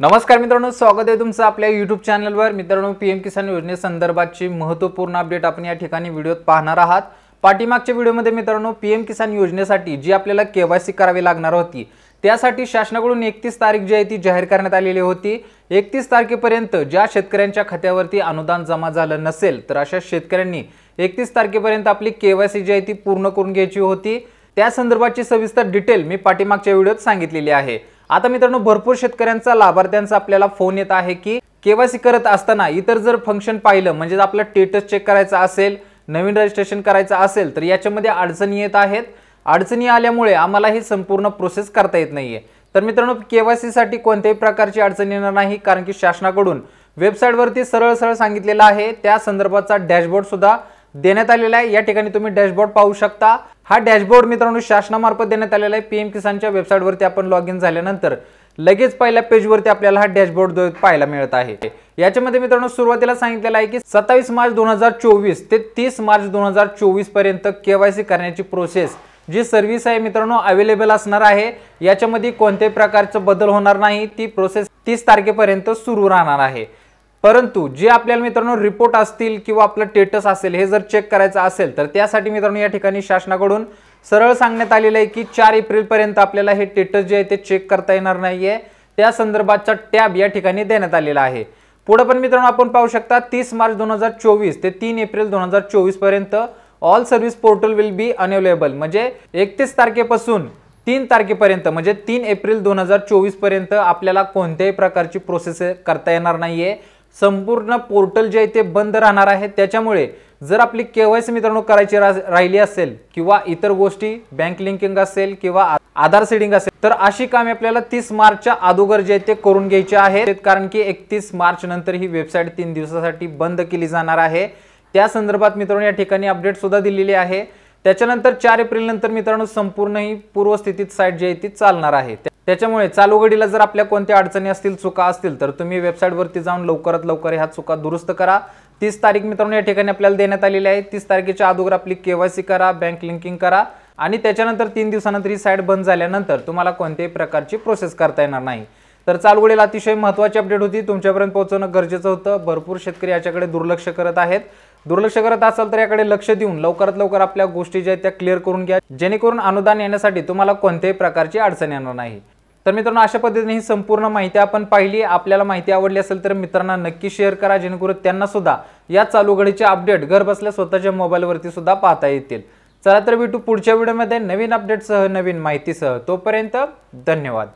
नमस्कार मित्रांनो, स्वागत आहे तुमचं आपल्या YouTube चॅनलवर। मित्रांनो, पीएम किसान योजनेसंदर्भातची महत्त्वपूर्ण अपडेट आपण या ठिकाणी व्हिडिओत पाहणार आहात। पाठीमागच्या व्हिडिओमध्ये मित्रांनो पीएम किसान योजनेसाठी जी आपल्याला केवायसी करावी लागणार होती त्यासाठी शासनाकडून 31 तारीख जी आहे ती जाहीर करण्यात आलेली होती। 31 तारखेपर्यंत ज्या शेतकऱ्यांच्या खात्यावरती अनुदान जमा झालं नसेल तर अशा शेतकऱ्यांनी 31 तारखेपर्यंत आपली केवायसी जी आहे ती पूर्ण करून घ्यायची होती। त्या संदर्भाची सविस्तर डिटेल मी पाठीमागच्या व्हिडिओत सांगितलेली आहे। आता मित्रांनो, भरपूर शेतकऱ्यांचा लाभार्थ्यांचा आपल्याला फोन येत आहे की केवायसी करत असताना इतर जर फंक्शन पाहिलं म्हणजे आपला स्टेटस चेक करायचा असेल, नवीन रजिस्ट्रेशन करायचं असेल तर याच्यामध्ये अडचणी येत आहेत। अडचणी आल्यामुळे आम्हाला ही संपूर्ण प्रोसेस करता येत नाहीये। तर मित्रांनो, केवायसी साठी कोणत्याही प्रकारची अडचण येणार नाही, कारण की शासनाकडून वेबसाईटवरती सरळ सरळ सांगितलेलं आहे। त्या संदर्भाचा डॅशबोर्ड सुद्धा देण्यात आलेला आहे। या ठिकाणी तुम्ही डॅशबोर्ड पाहू शकता। हा डॅशबोर्ड मित्रांनो शासनामार्फत देण्यात आलेला आहे। पीएम किसानच्या वेबसाईटवरती आपण लॉग इन झाल्यानंतर लगेच पहिल्या पेजवरती आपल्याला हा डॅशबोर्ड पाहायला मिळत आहे। याच्यामध्ये मित्रांनो सुरुवातीला सांगितलेलं आहे की 27 मार्च 2024 ते 30 मार्च 2024 पर्यंत केवायसी करण्याची प्रोसेस जी सर्व्हिस आहे मित्रांनो अवेलेबल असणार आहे। याच्यामध्ये कोणत्याही प्रकारचा बदल होणार नाही। ती प्रोसेस 30 तारखेपर्यंत सुरू राहणार आहे। परंतु जे आपल्याला मित्रांनो रिपोर्ट असतील किंवा आपलं स्टेटस असेल हे जर चेक करायचं असेल तर त्यासाठी मित्रांनो या ठिकाणी शासनाकडून सरळ सांगण्यात आलेलं आहे की 4 एप्रिल पर्यंत आपल्याला हे स्टेटस जे आहे ते चेक करता येणार नाहीये। त्या संदर्भाचा टॅब या ठिकाणी देण्यात आलेला आहे। पुढे पण मित्रांनो आपण पाहू शकता 30 मार्च 2024 ते 3 एप्रिल 2024 पर्यंत all service portal will be unavailable, म्हणजे 31 तारखेपासून 3 तारखेपर्यंत म्हणजे 3 एप्रिल 2024 पर्यंत आपल्याला कोणत्याही प्रकारची प्रोसेस करता येणार नाहीये। संपूर्ण पोर्टल जे आहे ते बंद राहणार आहे। त्याच्यामुळे जर आपली केवायसी मित्रांनो करायची राहिली असेल किंवा इतर गोष्टी बँक लिंकिंग असेल किंवा आधार सीडिंग असेल तर अशी कामे आपल्याला 30 मार्चच्या अगोदर जे ते करून घ्यायचे आहेत, कारण की 31 मार्च नंतर ही वेबसाईट 3 दिवसासाठी बंद केली जाणार आहे। त्या संदर्भात मित्रांनो या ठिकाणी अपडेट सुद्धा दिलेली आहे। त्याच्यानंतर 4 एप्रिल नंतर मित्रांनो संपूर्ण ही पूर्वस्थितीत साइट जी आहे ती चालणार आहे। त्याच्यामुळे चालू घडीला जर आपल्या कोणत्या अडचणी असतील, चुका असतील तर तुम्ही वेबसाईटवरती जाऊन लवकरात लवकर ह्या चुका दुरुस्त करा। 30 तारीख मित्रांनो या ठिकाणी आपल्याला देण्यात आलेली आहे। 30 तारखेच्या अगोदर आपली केवायसी करा, बँक लिंकिंग करा आणि त्याच्यानंतर 3 दिवसानंतर ही साइट बंद झाल्यानंतर तुम्हाला कोणत्याही प्रकारची प्रोसेस करता येणार नाही। तर चालू घडीला अतिशय महत्त्वाची अपडेट होती, तुमच्यापर्यंत पोहोचवणं गरजेचं होतं। भरपूर शेतकरी याच्याकडे दुर्लक्ष करत आहेत। दुर्लक्ष करत असाल तर याकडे लक्ष देऊन लवकरात लवकर आपल्या गोष्टी ज्या आहेत त्या क्लिअर करून घ्या, जेणेकरून अनुदान येण्यासाठी तुम्हाला कोणत्याही प्रकारची अडचण येणार नाही। तर मित्रांनो, अशा पद्धतीने ही संपूर्ण माहिती आपण पाहिली। आपल्याला माहिती आवडली असेल तर मित्रांना नक्की शेअर करा, जेणेकरून त्यांना सुद्धा या चालू घडीचे अपडेट घर बसल्या स्वतःच्या मोबाईलवरती सुद्धा पाहता येतील। चला तर भेटू पुढच्या व्हिडिओमध्ये नवीन अपडेटसह, नवीन माहितीसह। तोपर्यंत धन्यवाद।